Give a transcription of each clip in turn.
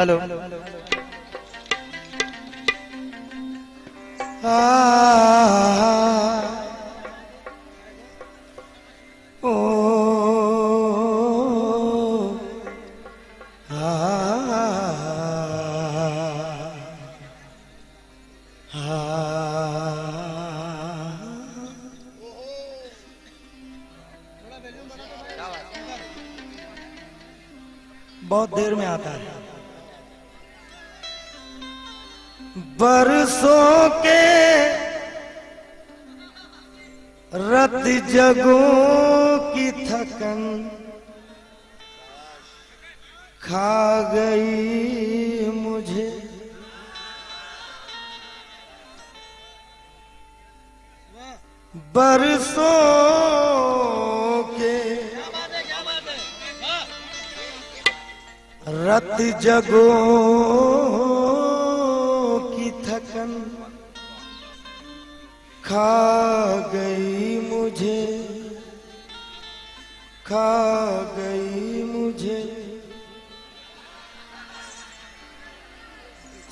Hello. ओ बहुत देर में आता है। बरसों के रत जगों की थकन खा गई मुझे, बरसों के रत जगों की थकन खा गई मुझे, खा गई मुझे।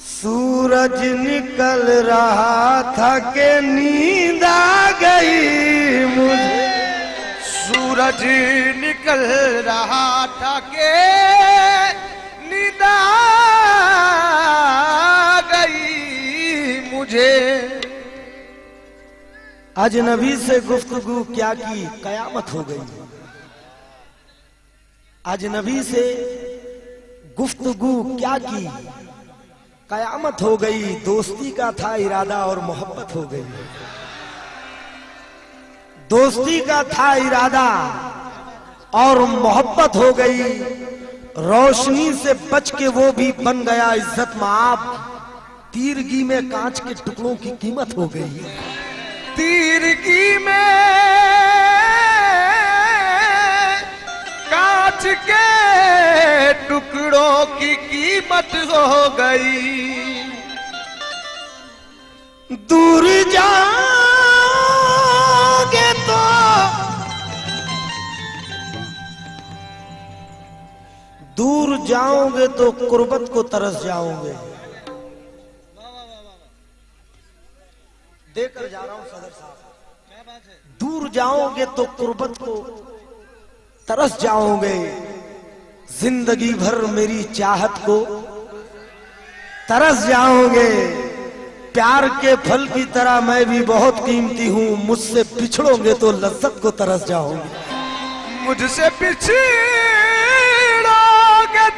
सूरज निकल रहा था कि नींद आ गई मुझे, सूरज निकल रहा था कि नींद आ गई मुझे। अजनबी से गुफ्तगू क्या की कयामत हो गई। अजनबी से गुफ्तगू क्या की कयामत हो गई। दोस्ती का था इरादा और मोहब्बत हो गई। दोस्ती का था इरादा और मोहब्बत हो गई। रोशनी से बच के वो भी बन गया इज्जत माप। तीरगी में कांच के टुकड़ों की कीमत हो गई। तीरगी में कांच के टुकड़ों की कीमत हो गई। दूर जाओगे तो दूर जाओगे तो कुर्बत को तरस जाओगे। देकर जा रहा हूं सदर साहब, क्या बात है। दूर जाओगे तो कुर्बत को तरस जाओगे। जिंदगी भर मेरी चाहत को तरस जाओगे। प्यार के फल की तरह मैं भी बहुत कीमती हूं। मुझसे पिछड़ोगे तो लज्जत को तरस जाओगे। मुझसे पिछड़ोगे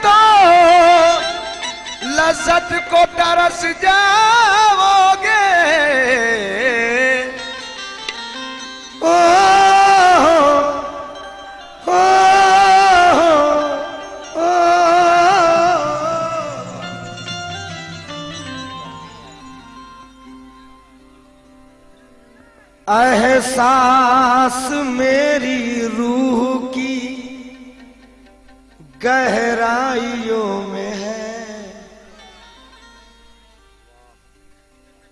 तो लज्जत को तरस जाओगे। ओ, ओ, ओ, एहसास मेरी रूह की गहराइयों में है।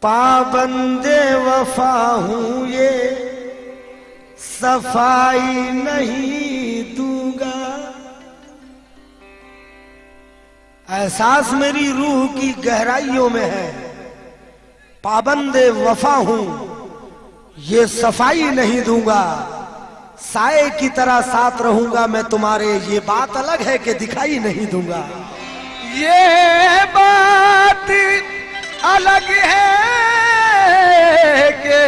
पाबंदे वफा हूं ये सफाई नहीं दूंगा। एहसास मेरी रूह की गहराइयों में है। पाबंदे वफा हूं ये सफाई नहीं दूंगा। साए की तरह साथ रहूंगा मैं तुम्हारे। ये बात अलग है कि दिखाई नहीं दूंगा। ये बात अलग है कि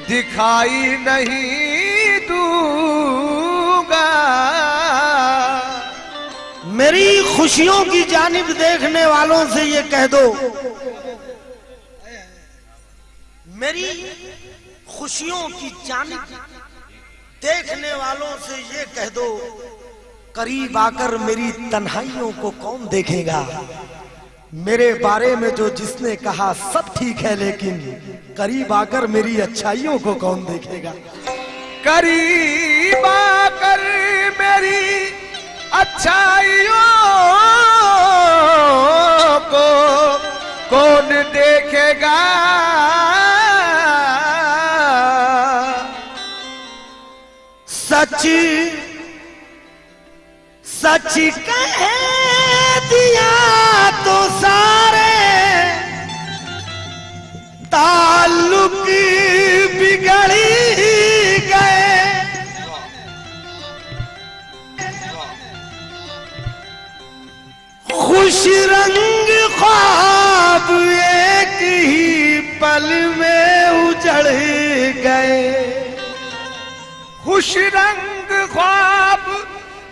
दिखाई नहीं दूंगा। मेरी खुशियों की जानिब देखने वालों से ये कह दो, मेरी खुशियों की जानिब देखने वालों से ये कह दो, करीब आकर मेरी तन्हाइयों को कौन देखेगा। मेरे बारे में जो जिसने कहा सब ठीक है, लेकिन करीब आकर मेरी अच्छाइयों को कौन देखेगा। करीब आकर मेरी अच्छाइयों को कौन देखेगा। सच सच कह दिया तो सारे ताल्लुक बिगड़ गए। खुश रंग ख्वाब एक ही पल में उजड़ गए। खुश रंग ख्वाब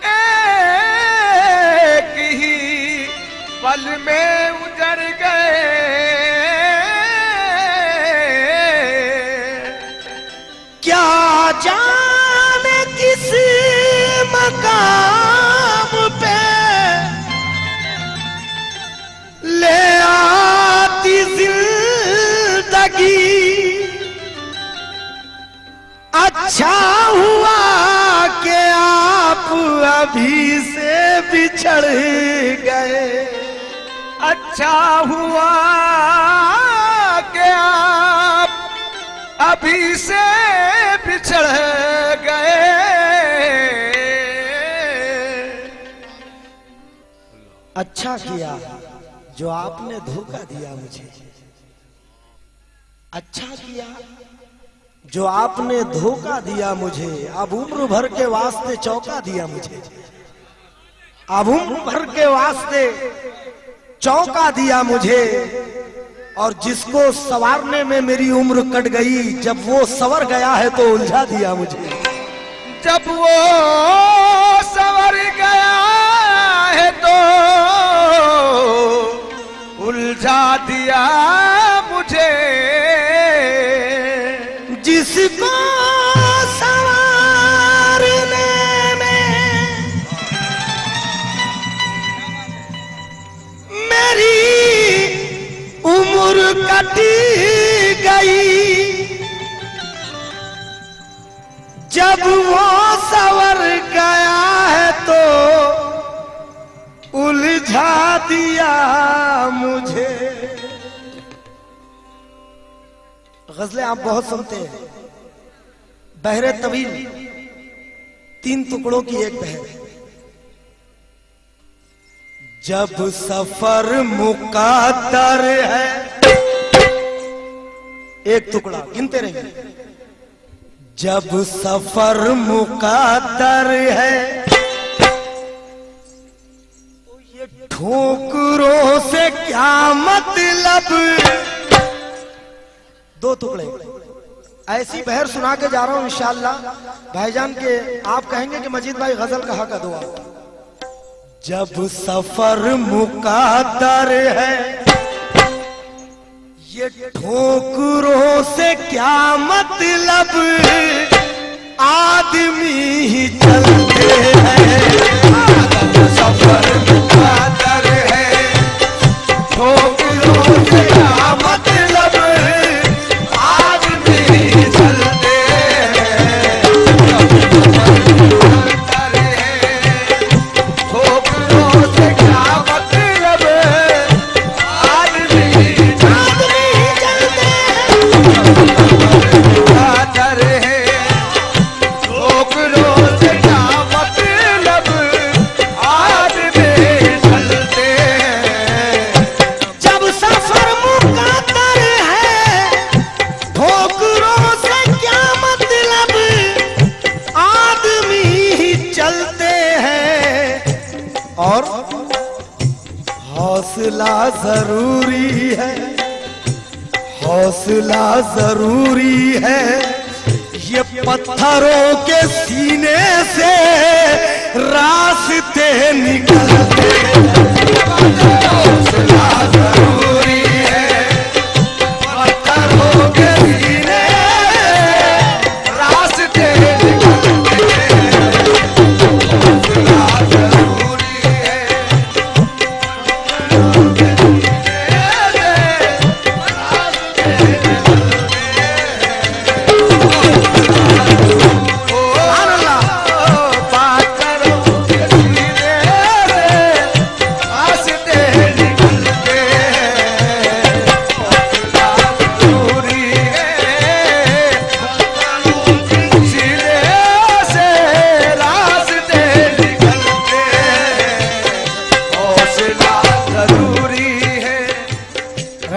एक ही पल में उजड़ गए। क्या जाने किस मकाम पे ले आती जिंदगी। अच्छा हुआ कि आप अभी से बिछड़ गए। अच्छा हुआ कि आप अभी से बिछड़ गए। अच्छा किया जो आपने धोखा दिया मुझे। अच्छा किया जो आपने धोखा दिया मुझे। अब उम्र भर के वास्ते चौका दिया मुझे। अब उम्र भर के वास्ते चौका दिया मुझे। और जिसको संवारने में मेरी उम्र कट गई, जब वो संवर गया है तो उलझा दिया मुझे। जब वो संवर गया है तो उलझा दिया मुझे। जिसको संवारने में मेरी उम्र कट गई, जब वो संवर गया है तो उलझा दिया मुझे। गजलें आप बहुत सुनते हैं। बहरे तवील, तीन टुकड़ों की एक बहर। जब सफर मुक़द्दर है, एक टुकड़ा गिनते रहेंगे। जब सफर मुक़द्दर है तो ये ठोकरों से क्या मतलब। दो टुकड़े ऐसी बहर सुना के जा रहा हूं इंशाअल्लाह भाईजान के। आप कहेंगे कि मजीद भाई गजल कहा का दो आप। जब सफर मुक़द्दर है ये ठोकरों से क्या मतलब। आदमी ही चलते हैं। सफर मुक़द्दर है ठोकरों से क्या मतलब। आदमी ही चलते हैं। मुक़द्दर है ठोकरों से क्या मतलब। आदमी ही चलते मुक़द्दर है ठोकरों से क्या मतलब। आदमी चलते हैं। जब सफर मुक़द्दर है ठोकरों से क्या मतलब। आदमी ही चलते हैं। और हौसला जरूरी है, हौसला जरूरी है। ये पत्थरों के सीने से रास्ते निकलते हैं। हौसला जरूरी है पत्थरों के सीने रास्ते निकलते हैं। हौसला जरूरी है पत्थरों के सीने रास्ते निकलते हैं। ओ बात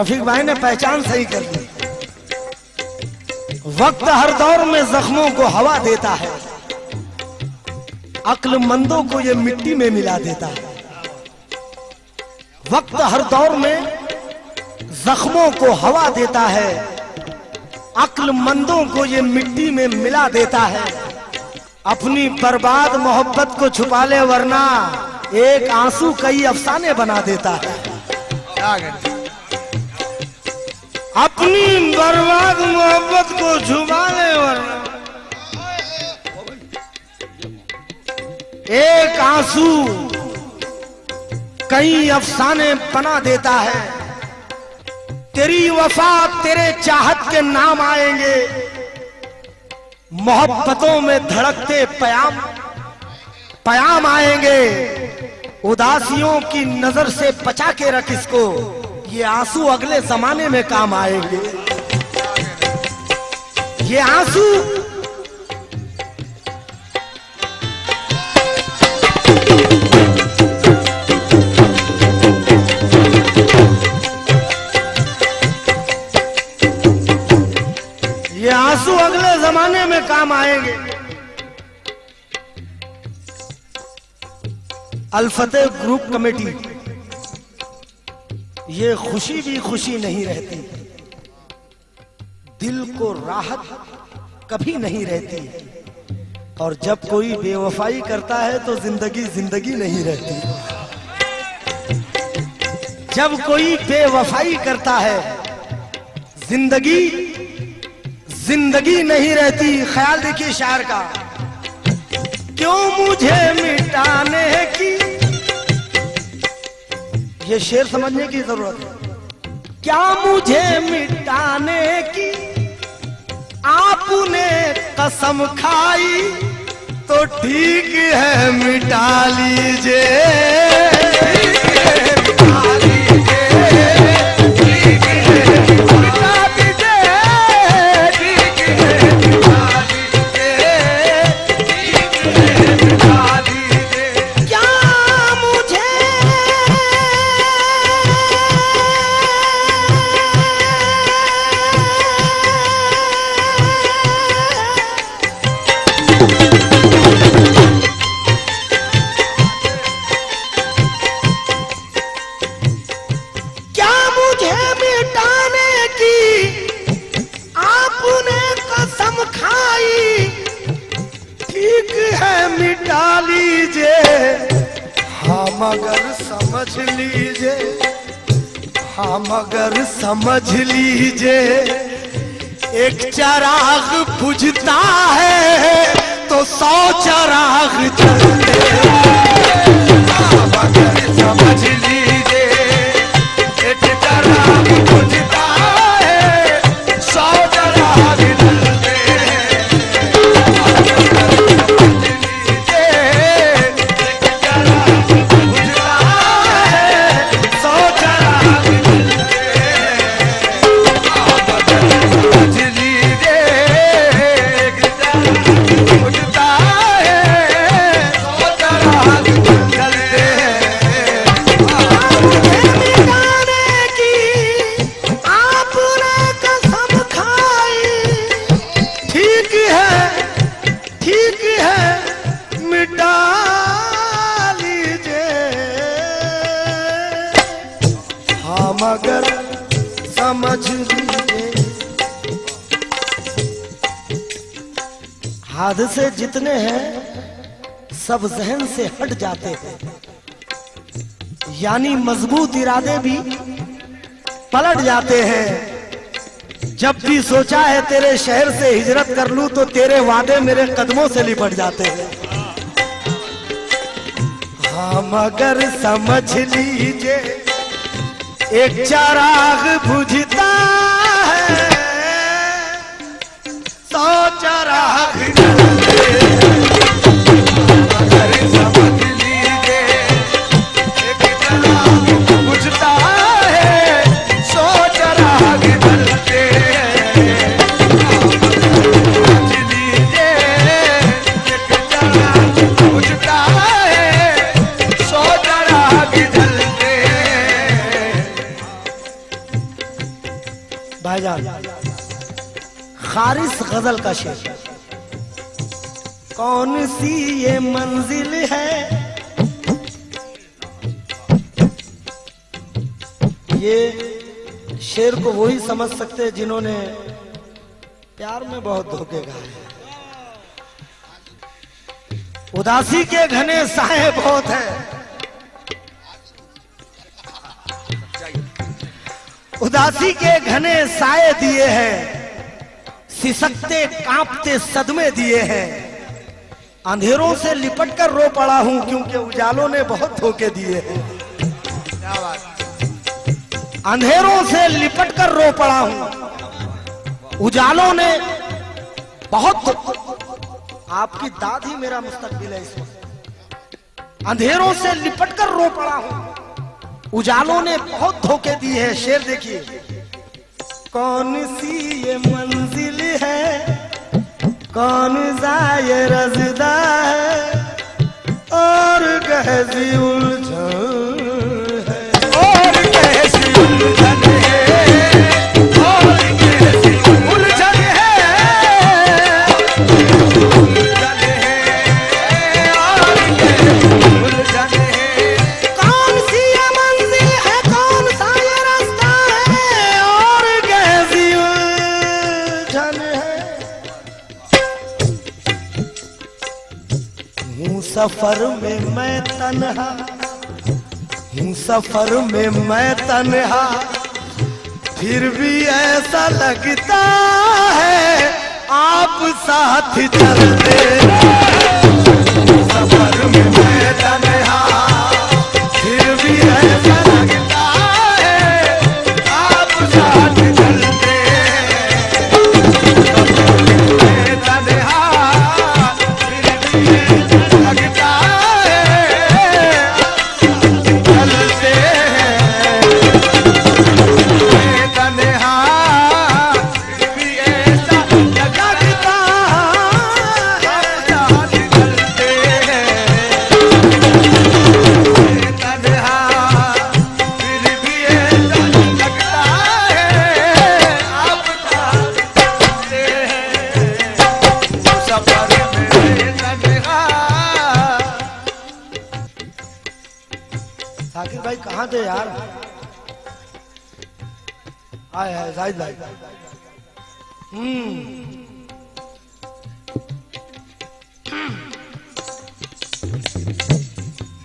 रफीक भाई ने पहचान सही कर ली। वक्त हर दौर में जख्मों को हवा देता है, अक्लमंदों को ये मिट्टी में मिला देता है। वक्त हर दौर में जख्मों को हवा देता है, अक्लमंदों को ये मिट्टी में मिला देता है। अपनी बर्बाद मोहब्बत को छुपा ले वरना एक आंसू कई अफसाने बना देता है। अपनी बर्बाद मोहब्बत को छुपा ले वरना एक आंसू कई अफसाने बना देता है। तेरी वफा तेरे चाहत के नाम आएंगे, मोहब्बतों में धड़कते पयाम आएंगे। उदासियों की नजर से बचा के रख इसको, ये आंसू अगले जमाने में काम आएंगे। ये आंसू अगले जमाने में काम आएंगे। अल-फतेह ग्रुप कमेटी, ये खुशी भी खुशी नहीं रहती, दिल को राहत कभी नहीं रहती, और जब कोई बेवफाई करता है तो जिंदगी जिंदगी नहीं रहती। जब कोई बेवफाई करता है जिंदगी जिंदगी नहीं रहती। ख्याल देखिए शायर का, क्यों मुझे मिटाने की, ये शेर समझने की जरूरत है। क्या मुझे मिटाने की आपने कसम खाई, तो ठीक है मिटा लीजिए। मिटा लीजिए, हाँ मगर समझ लीजिए, हाँ मगर समझ लीजिए। एक चिराग बुझता है तो 100 चिराग जलते हैं। हाँ मगर समझ लीजिए, एक चिराग बुझता है 100 चिराग जलते हैं। मगर समझ लीजिए। हादसे जितने हैं सब जहन से हट जाते हैं, यानी मजबूत इरादे भी पलट जाते हैं। जब भी सोचा है तेरे शहर से हिजरत कर लूं तो तेरे वादे मेरे कदमों से लिपट जाते हैं। हाँ मगर समझ लीजिए, एक चिराग बुझता है 100 चिराग जलते हैं। मगर समझ लीजिए, एक चिराग बुझता है 100 चिराग जलते हैं। समझ लीजिए, एक चिराग बुझता है 100 चिराग जलते हैं। भाईजान खारिस गजल का शेर। कौन सी ये मंजिल है, ये शेर को वही समझ सकते हैं जिन्होंने प्यार में बहुत धोखे खाए। उदासी के घने साए बहुत हैं, उदासी के घने साए दिए हैं, सिसकते कांपते सदमे दिए हैं। अंधेरों से लिपट कर रो पड़ा हूं क्योंकि उजालों ने बहुत धोखे दिए हैं। क्या बात। अंधेरों से लिपट कर रो पड़ा हूं, उजालों ने बहुत, आपकी दादी मेरा मुस्तकबिल है इस वक्त। अंधेरों से लिपट कर रो पड़ा हूं, उजालों ने बहुत धोखे दिए हैं। शेर देखिए। कौन सी ये मंजिल है, कौन सा ये रज़दा है, और कैसी उलझन है, और कैसी उलझन है, और कैसी उलझन है, उलझन है, और कैसी उलझन है। कौन सी ये मंजिल है, कौन सा ये रास्ता है, और कैसी उलझन है। हूँ सफर में मैं तन्हा, हूँ सफर में मैं तन्हा, फिर भी ऐसा लगता है आप साथ चलते। सफर में मैं तन्हा, फिर भी ऐसा लगता है आप साथ चलते। मैं तन्हा, फिर भी लगता है चलते हैं। मैं तन्हा, फिर भी ऐसा लगता है साथ चलते हैं। मैं तन्हा, फिर भी ऐसा लगता है आप साथ चलते हैं। सफर में तन्हा। साकिब भाई कहाँ थे यार? आए है जाहिद भाई।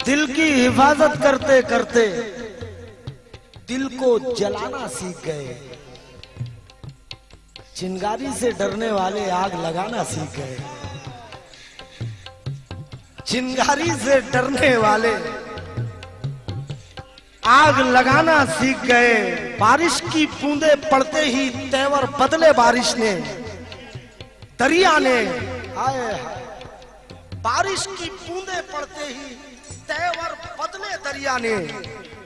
दिल की हिफाजत करते करते दिल को जलाना सीख गए। चिंगारी से डरने वाले आग लगाना सीख गए। चिंगारी से डरने वाले आग लगाना सीख गए। बारिश की बूंदे पड़ते ही तेवर बदले बारिश ने, दरिया ने। आए हाय। बारिश की बूंदे पड़ते ही तेवर बदले दरिया ने।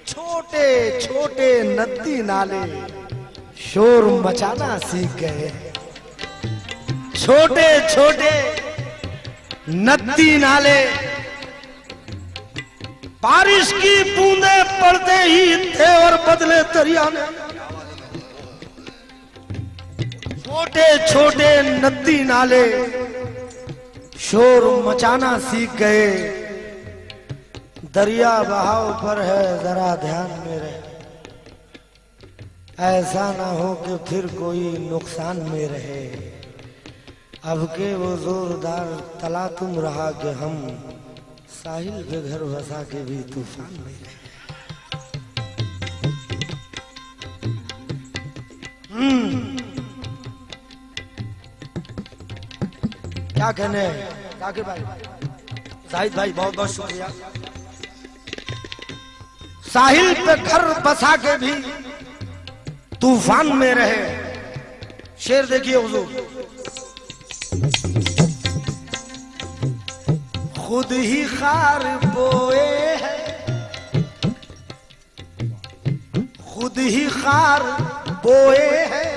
छोटे छोटे नदी नाले शोर मचाना सीख गए। छोटे छोटे नदी नाले बारिश की बूंदे पड़ते ही थे और बदले दरिया ने। छोटे छोटे नदी नाले शोर मचाना सीख गए। दरिया बहाव पर है जरा ध्यान में रहे, ऐसा ना हो कि फिर कोई नुकसान में रहे। अब के वो जोरदार तला तुम रहा कि हम साहिल के घर बसा के भी तूफान में रहे। क्या कहने हैं काके भाई, शाहिद भाई बहुत बहुत शुक्रिया। साहिल पे घर बसा के भी तूफान में रहे। शेर देखिए हुजूर। खुद ही खार बोए है, खुद ही खार बोए है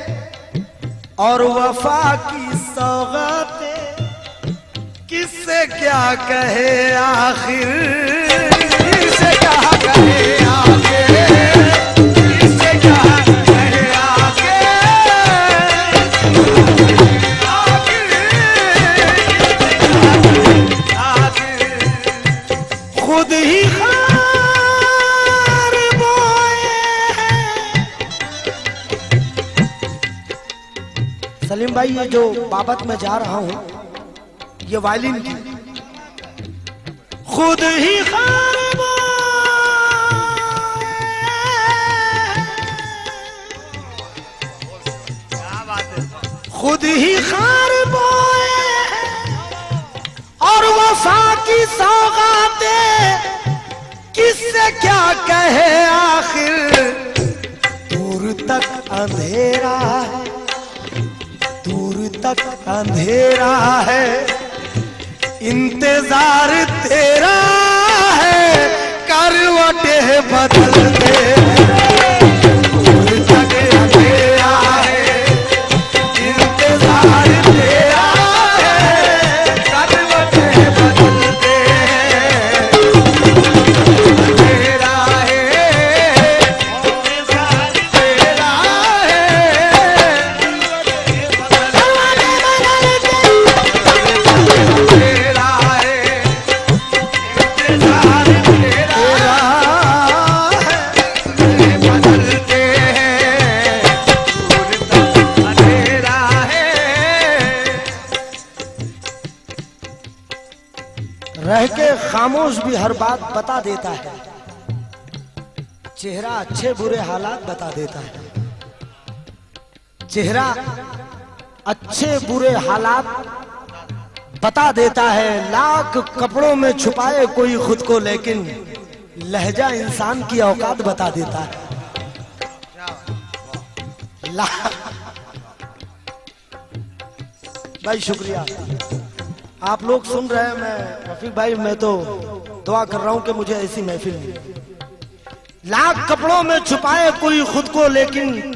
और वफा की सौगातें किससे क्या कहे आखिर, किससे क्या कहे आगे, किससे क्या कहे आगे। खुद ही खार बोए। सलीम भाई, ये जो बाबत में जा रहा हूं ये वायलिन की। खुद ही खार बोए, खुद ही खार बोए और वफा की सौगातें किससे क्या कहे आखिर। दूर तक अंधेरा है, दूर तक अंधेरा है, इंतजार तेरा है, करवटें बदलते हैं। दूर तक अंधेरा है, इंतजार तेरा है, करवटें बदलते हैं। अंधेरा है, इंतजार तेरा है, रह के खामोश भी हर बात बता देता है। चेहरा अच्छे बुरे हालात बता देता है। चेहरा अच्छे बुरे हालात बता देता है। लाख कपड़ों में छुपाए कोई खुद को, लेकिन लहजा इंसान की औकात बता देता है। भाई शुक्रिया, आप लोग सुन रहे हैं। मैं रफीक भाई, मैं तो दुआ कर रहा हूं कि मुझे ऐसी महफिल मिले। लाख कपड़ों में छुपाए कोई खुद को, लेकिन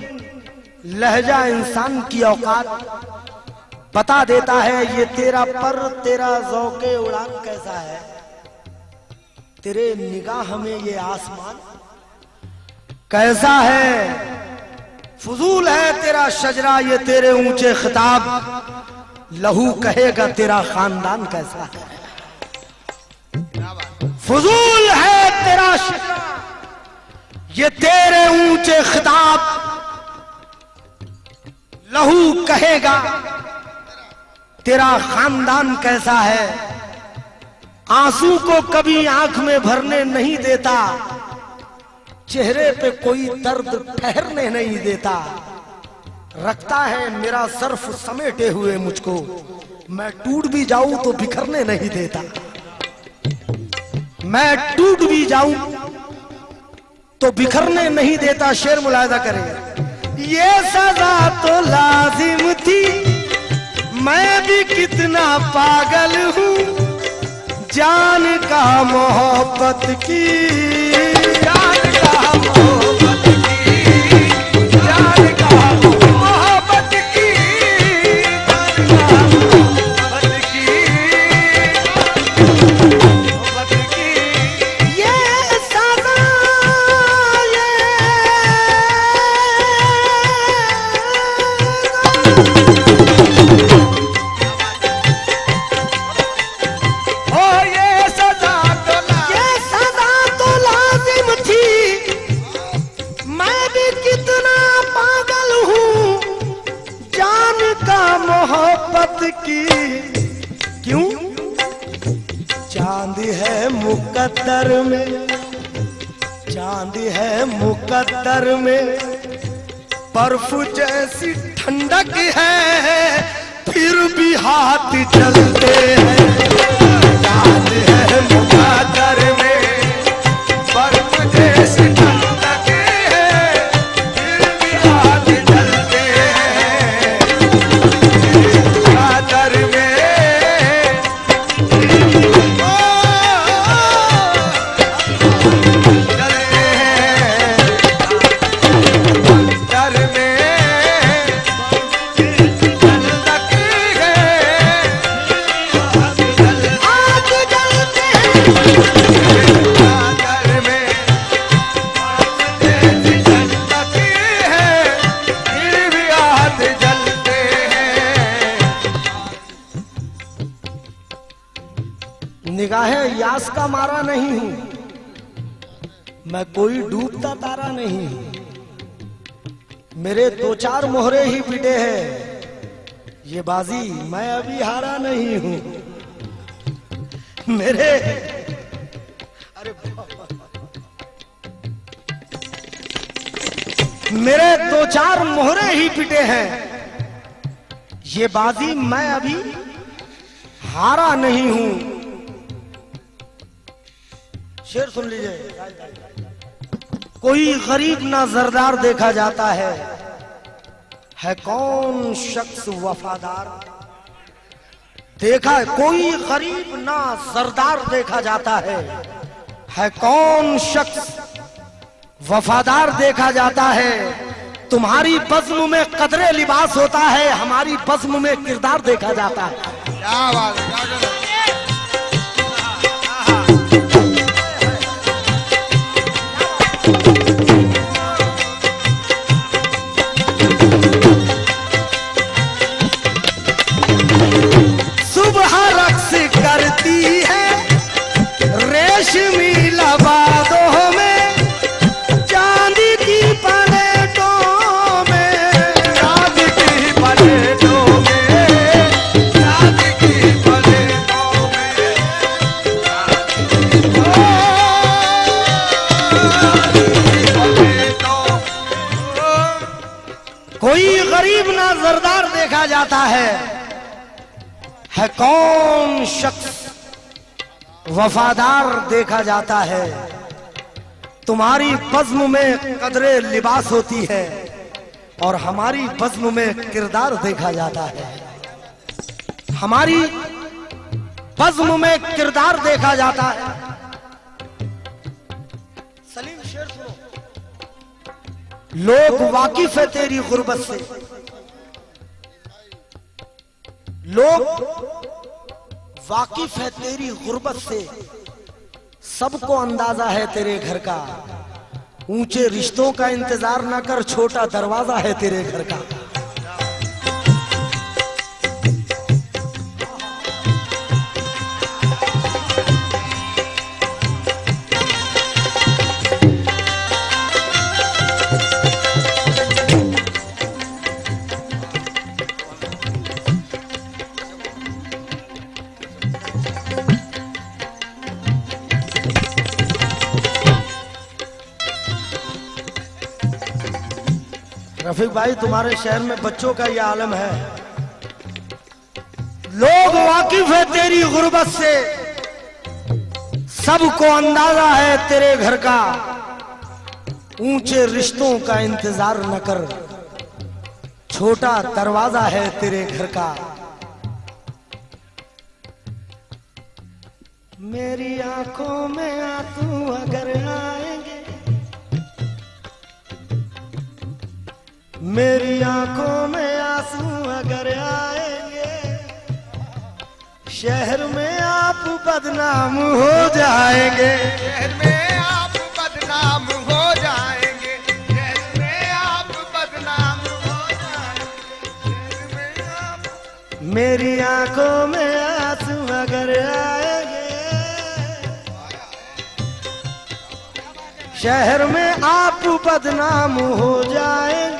लहजा इंसान की औकात बता देता है। ये तेरा पर, तेरा ज़ौक़े उड़ान कैसा है, तेरे निगाह में ये आसमान कैसा है। फजूल है तेरा शजरा, ये तेरे ऊंचे खिताब, लहू कहेगा तेरा खानदान कैसा है। फजूल है तेरा शजरा, ये तेरे ऊंचे खिताब, लहू कहेगा तेरा खानदान कैसा है। आंसू को कभी आंख में भरने नहीं देता, चेहरे पे कोई दर्द ठहरने नहीं देता। रखता है मेरा सर्फ समेटे हुए मुझको, मैं टूट भी जाऊं तो बिखरने नहीं देता। मैं टूट भी जाऊं तो बिखरने नहीं देता। शेर मुलाहिजा करेंगे। ये सजा तो लाजिम थी, मैं भी कितना पागल हूं, जान का मोहब्बत की, जान का मोहब्बत की, जान का मोहब्बत की, मोहब्बत की, मोहब्बत की। ये सजा की। क्यों? चांद है मुकद्दर में, चांद है मुकद्दर में, बर्फ जैसी ठंडक है, फिर भी हाथ चलते हैं। चांद है मुकद्दर में, बर्फ जैसी ठंडक है, फिर भी हाथ चलते हैं। मुकद्दर में निगाहें यास का का मारा नहीं हूं, मैं कोई डूबता तारा नहीं हूं। मेरे 2-4 मोहरे ही पिटे हैं, ये बाजी मैं अभी हारा नहीं हूं। मेरे अरे मेरे 2-4 मोहरे ही पिटे हैं, ये बाजी मैं अभी हारा नहीं हूं। शेर सुन लीजिए। कोई गरीब ना जरदार देखा जाता है कौन शख्स वफादार। देखा कोई गरीब ना जरदार देखा जाता है कौन शख्स वफादार देखा जाता है। तुम्हारी बज़्म में कदरे लिबास होता है, हमारी बज़्म में किरदार देखा जाता है। क्या बात है, क्या बात है। सुबह रक्स करती है रेशमी लबादों में, चांदी की प्लेटों में, चांदी की प्लेटों में, चांदी की प्लेटों में, कोई गरीब ना जरदार देखा जाता है कौन शख्स वफादार देखा जाता है। तुम्हारी बज़्म में कदरे लिबास होती है और हमारी बज़्म में किरदार देखा जाता है। हमारी बज़्म में किरदार देखा जाता है। सलीम शेर सुनो। लोग वाकिफ है तेरी गुर्बत से, लोग वाकिफ है तेरी गुर्बत से, सबको अंदाजा है तेरे घर का। ऊंचे रिश्तों का इंतजार न कर, छोटा दरवाजा है तेरे घर का। रफीक भाई, तुम्हारे शहर में बच्चों का यह आलम है। लोग वाकिफ है तेरी गुर्बत से, सबको अंदाजा है तेरे घर का। ऊंचे रिश्तों का इंतजार न कर, छोटा दरवाजा है तेरे घर का। मेरी आंखों में आंसू अगर आएंगे, मेरी आंखों में आंसू अगर आएंगे, शहर में आप बदनाम हो जाएंगे। शहर में आप बदनाम हो जाएंगे, शहर में आप बदनाम हो जाएंगे, शहर में आप। मेरी आंखों में आंसू अगर आएंगे, शहर में आप बदनाम हो जाएंगे।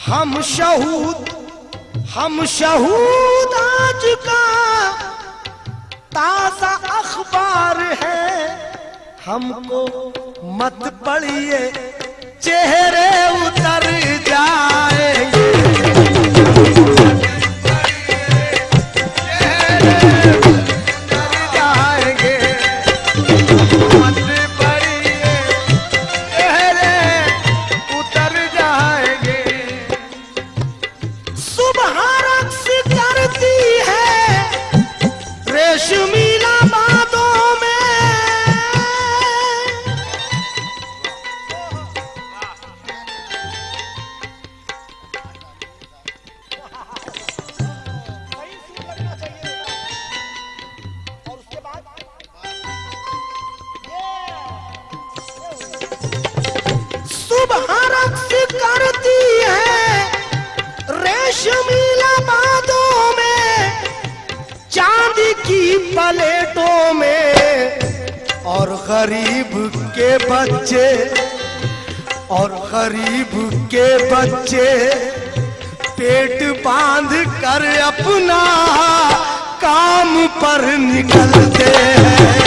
हम शहूद आज का ताजा अखबार है, हमको मत पढ़िए चेहरे उतर जाएंगे। करती है रेशमी लबादों में, चांदी की प्लेटों गलियों में और गरीब के बच्चे और गरीब के बच्चे पेट बांध कर अपना काम पर निकलते हैं।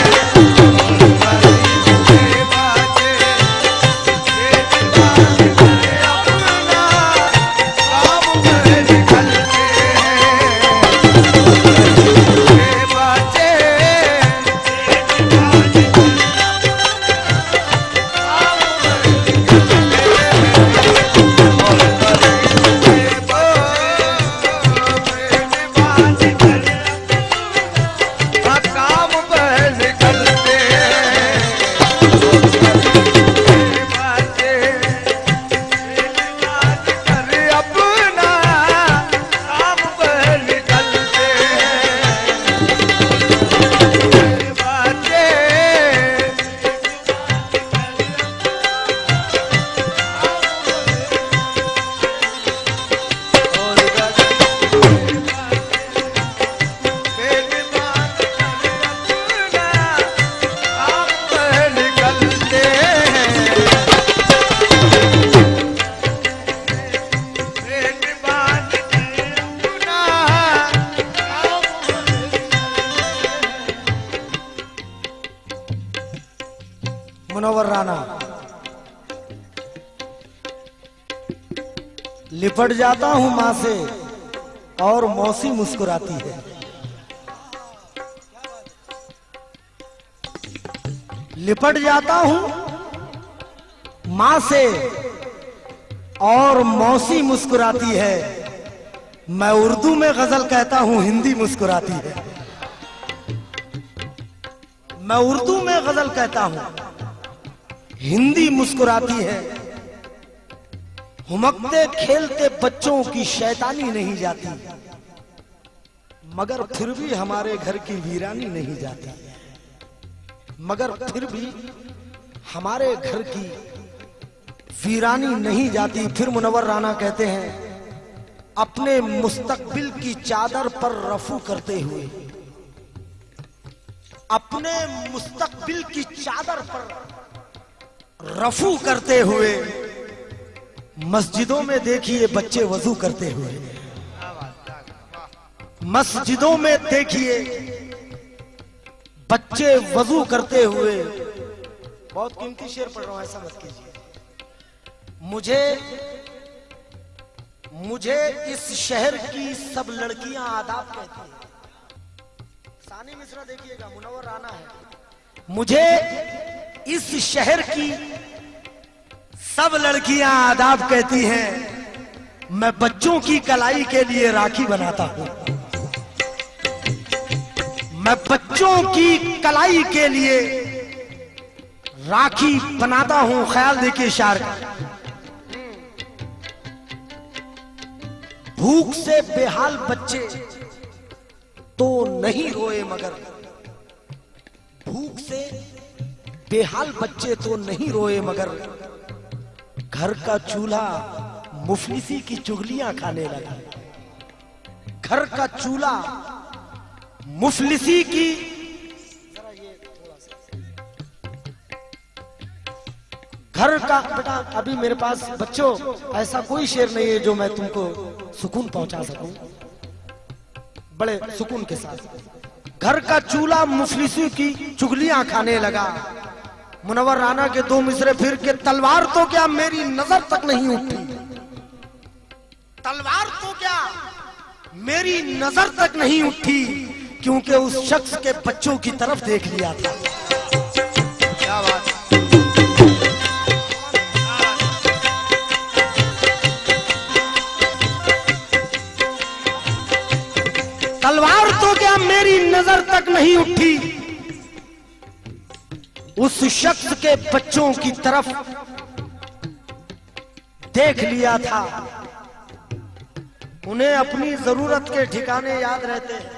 मुनव्वर राना लिपट जाता हूं मां से और मौसी मुस्कुराती है। लिपट जाता हूं मां से और मौसी मुस्कुराती है। मैं उर्दू में गजल कहता हूं, हिंदी मुस्कुराती है। मैं उर्दू में गजल कहता हूं, हिंदी मुस्कुराती है। हुमकते खेलते बच्चों की शैतानी नहीं जाती, मगर फिर भी हमारे घर की वीरानी नहीं जाती। मगर फिर भी हमारे घर की वीरानी नहीं जाती। फिर मुनव्वर राना कहते हैं, अपने मुस्तकबिल की चादर पर रफू करते हुए, अपने मुस्तकबिल की चादर पर रफू करते हुए मस्जिदों में देखिए बच्चे वजू करते हुए। मस्जिदों में देखिए बच्चे वजू करते हुए। बहुत कीमती शेर पढ़ रहा हूं, ऐसा मत कीजिए। मुझे इस शहर की सब लड़कियां आदाब कहती हैं। सानी मिश्रा देखिएगा, मुनव्वर राना है। मुझे इस शहर की सब लड़कियां आदाब कहती हैं। मैं बच्चों की कलाई के लिए राखी बनाता हूं। मैं बच्चों की कलाई के लिए राखी बनाता हूं। ख्याल देखिए शायर का। भूख से बेहाल बच्चे तो नहीं रोए, मगर भूख से बेहाल बच्चे तो नहीं रोए, मगर घर का चूल्हा मुफलिसी की चुगलियां खाने लगा। घर का चूल्हा मुफलिसी की घर का। बेटा अभी मेरे पास बच्चों ऐसा कोई शेर नहीं है जो मैं तुमको सुकून पहुंचा सकूं बड़े सुकून के साथ। घर का चूल्हा मुफलिसी की चुगलियां खाने लगा। मुनव्वर राना के दो मिसरे फिर के, तलवार तो क्या मेरी नजर तक नहीं उठी, तलवार तो क्या मेरी नजर तक नहीं उठी, क्योंकि उस शख्स के बच्चों की तरफ देख लिया था। क्या बात। तलवार तो क्या मेरी नजर तक नहीं उठी, उस शख्स के बच्चों की तरफ देख लिया था। उन्हें अपनी जरूरत के ठिकाने याद रहते हैं।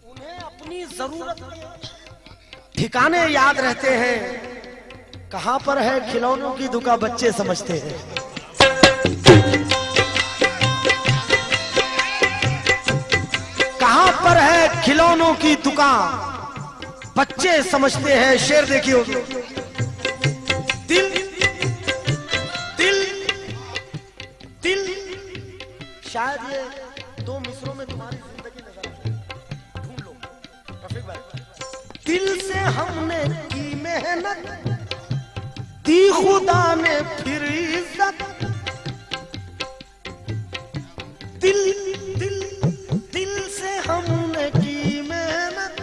उन्हें अपनी जरूरत के ठिकाने याद रहते हैं। कहां पर है खिलौनों की दुकान बच्चे समझते हैं। खिलौनों की दुकान, बच्चे समझते हैं शेर। देखिए दिल दिल दिल, शायद ये दो मिसरों में तुम्हारी जिंदगी नजर आती है, ढूंढ लो रफीक भाई। दिल से हमने की मेहनत, दी खुदा ने फिर इज्जत। दिल दिल दिल से हमने की मेहनत,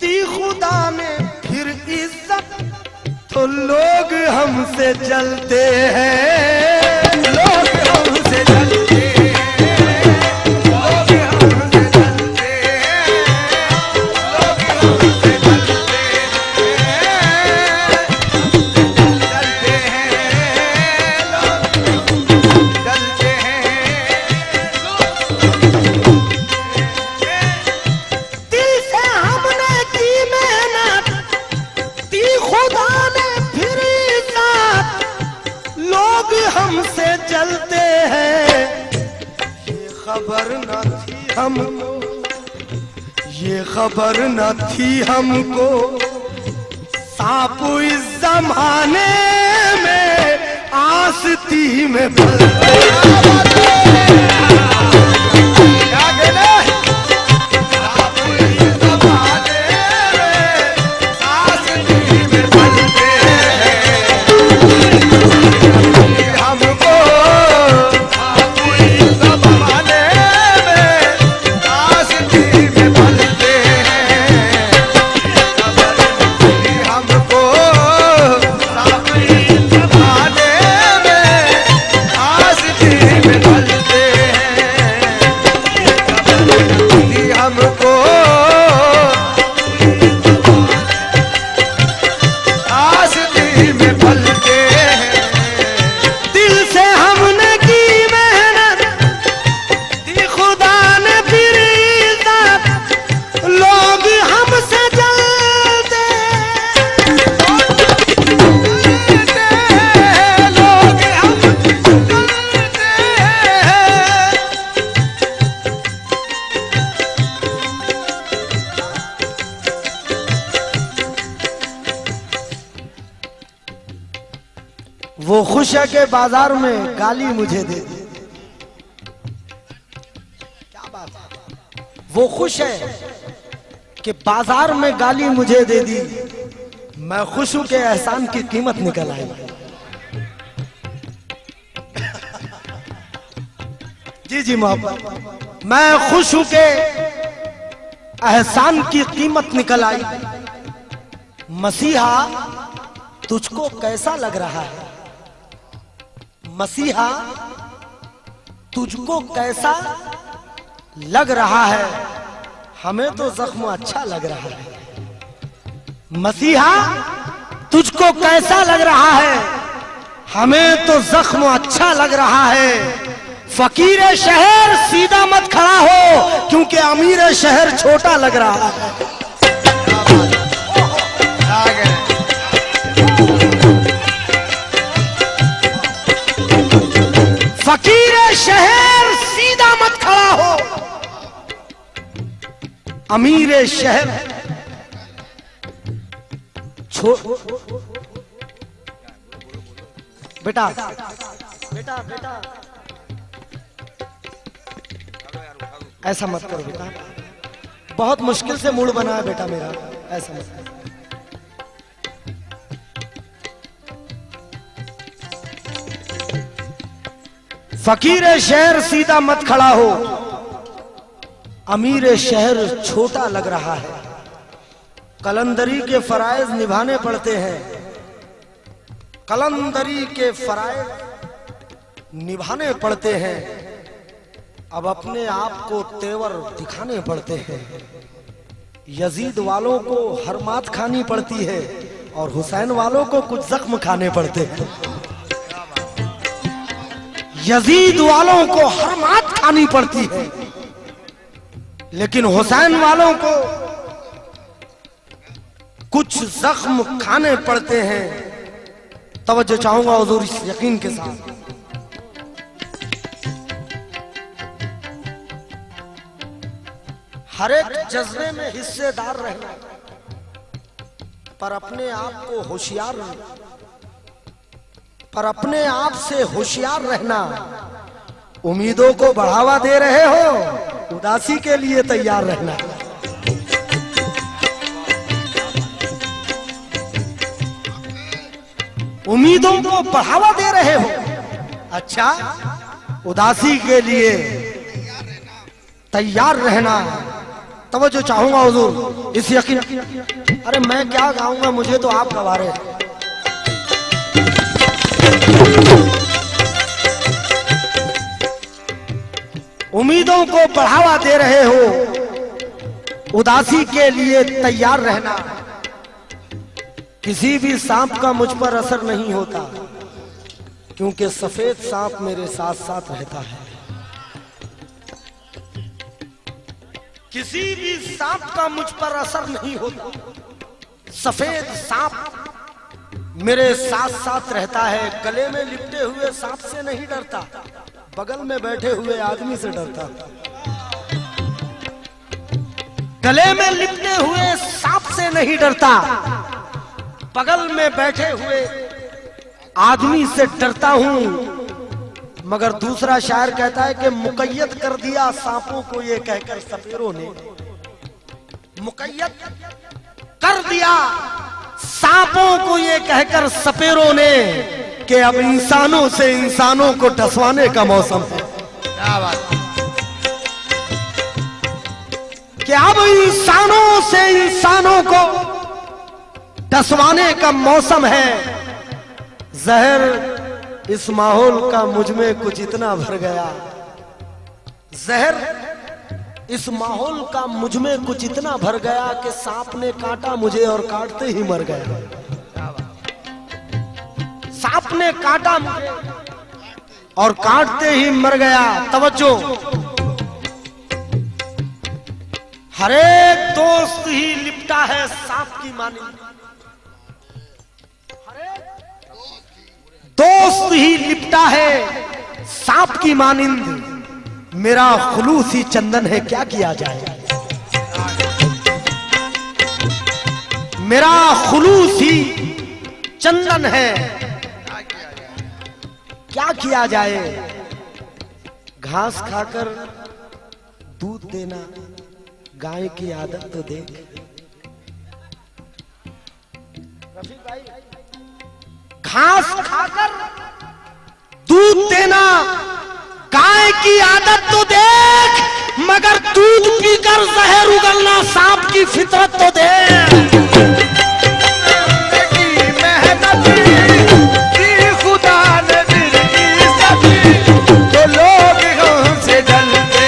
दी खुदा ने फिर इज्जत। तो लोग हमसे जलते हैं, लोग हमसे जलते हैं, लोग हमसे जलते हैं, लोग हमसे जलते हैं, जलते हैं, लोग जलते हैं। दिल से हमने की मेहनत, दी खुदा ने फिर इज्जत। लोग हमसे जलते हैं, ये खबर न थी हमको, ये खबर न थी हमको, सांप इस जमाने में आस्ती में पलते। वो खुश है कि बाजार में गाली मुझे दे दी। क्या बात है? वो खुश है कि बाजार में गाली मुझे दे दी, मैं खुश हूं कि एहसान की कीमत निकल आई। जी जी मोहब्बत, मैं खुश हूं कि एहसान की कीमत निकल आई। मसीहा तुझको कैसा लग रहा है? मसीहा तुझको कैसा लग रहा है? हमें तो जख्म अच्छा लग रहा है। मसीहा तुझको कैसा लग रहा है? हमें तो जख्म अच्छा लग रहा है। फकीर शहर सीधा मत खड़ा हो, क्योंकि अमीर शहर छोटा लग रहा है। फकीर शहर सीधा मत खड़ा हो, अमीर शहर बेटा बेटा बेटा ऐसा मत करो बेटा, बहुत मुश्किल से मूड बना है बेटा मेरा, ऐसा मत करो। फकीर शहर सीधा मत खड़ा हो, अमीर शहर छोटा लग रहा है। कलंदरी के फराइज निभाने पड़ते हैं, कलंदरी के फराइज निभाने पड़ते हैं। अब अपने आप को तेवर दिखाने पड़ते हैं। यजीद वालों को हर मात खानी पड़ती है और हुसैन वालों को कुछ जख्म खाने पड़ते हैं। यजीद वालों को हर मात खानी पड़ती है, लेकिन हुसैन वालों को कुछ जख्म खाने पड़ते हैं। तवज्जो चाहूंगा हुजूर इस यकीन के साथ। हर एक जज्बे में हिस्सेदार रहना, पर अपने आप को होशियार रहना, पर अपने आप से होशियार रहना। उम्मीदों को बढ़ावा दे रहे हो, उदासी के लिए तैयार रहना। उम्मीदों को बढ़ावा दे रहे हो, अच्छा, उदासी के लिए तैयार रहना। तवज्जो चाहूंगा हुजूर, इस यकीन। अरे मैं क्या गाऊंगा, मुझे तो आप गवा रहे हैं। उम्मीदों को बढ़ावा दे रहे हो, उदासी के लिए तैयार रहना। किसी भी सांप का मुझ पर असर नहीं होता, क्योंकि सफेद सांप मेरे साथ साथ रहता है। किसी भी सांप का मुझ पर असर नहीं होता, सफेद सांप मेरे साथ साथ रहता है। गले में लिपटे हुए सांप से नहीं डरता, बगल में बैठे हुए आदमी से डरता। गले में लिपटे हुए सांप से नहीं डरता, बगल में बैठे हुए आदमी से डरता हूं। मगर दूसरा शायर कहता है कि मुकय्यद कर दिया सांपों को ये कहकर सपेरों ने, मुकय्यद कर दिया सांपों को ये कहकर सपेरों ने, कि अब इंसानों से इंसानों को डसवाने का मौसम है। क्या बात, कि अब इंसानों से इंसानों को डसवाने का मौसम है। जहर इस माहौल का मुझ में कुछ इतना भर गया, जहर इस माहौल का मुझ में कुछ इतना भर गया कि सांप ने काटा मुझे और काटते ही मर गया। सांप ने काटा मुझे और काटते ही मर गया। तवज्जो, हर एक दोस्त ही लिपटा है सांप की मानी, दोस्त ही लिपटा है सांप की मानिंद। मेरा खुलूसी चंदन है, क्या किया जाए। मेरा खुलूसी चंदन है, क्या किया जाए। घास खाकर दूध देना गाय की आदत तो देख। रफीक भाई, घास खाकर दूध देना गाय की आदत तो देख, मगर दूध पीकर जहर उगलना सांप की फितरत तो देख। मेहनत की खुदा ने दिल की सभी, तो लोग हमसे जलते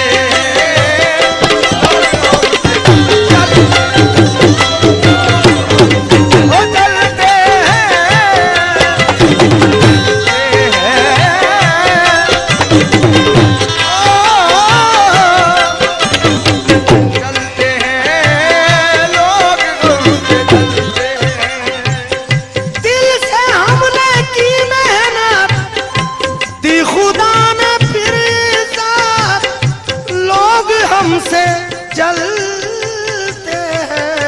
हमसे जलते हैं।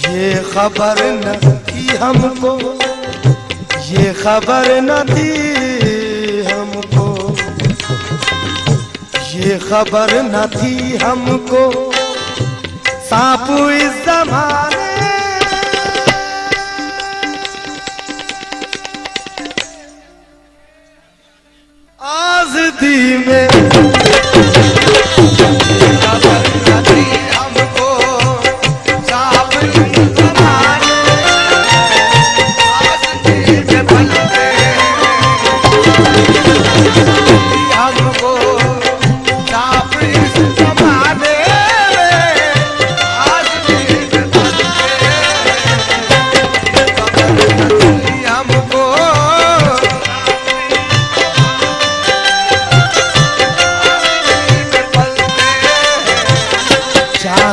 ये खबर न थी हमको, ये खबर न थी हमको, ये खबर न थी हमको सांप इस ज़माने। आज़दी में खबर न थी हमको सांप इस ज़माने। आज़दी में बनते हमको सांप इस ज़माने। आज़दी में बनते खबर न थी हमको।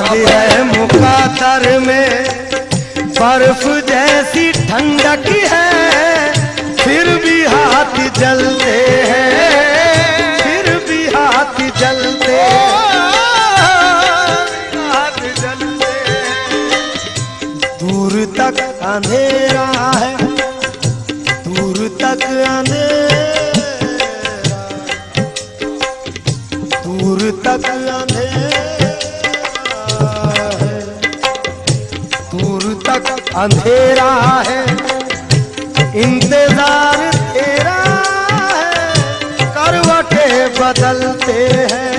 है मुकातर में बर्फ जैसी ठंडक है, फिर भी हाथ जलते हैं, फिर भी हाथ जल जलते हाथ जलते दूर तक अंधेरा है, दूर तक अंधेरा, दूर तक अंधेरा है, दूर तक अंधेरा है, इंतजार तेरा है, करवटें बदलते हैं।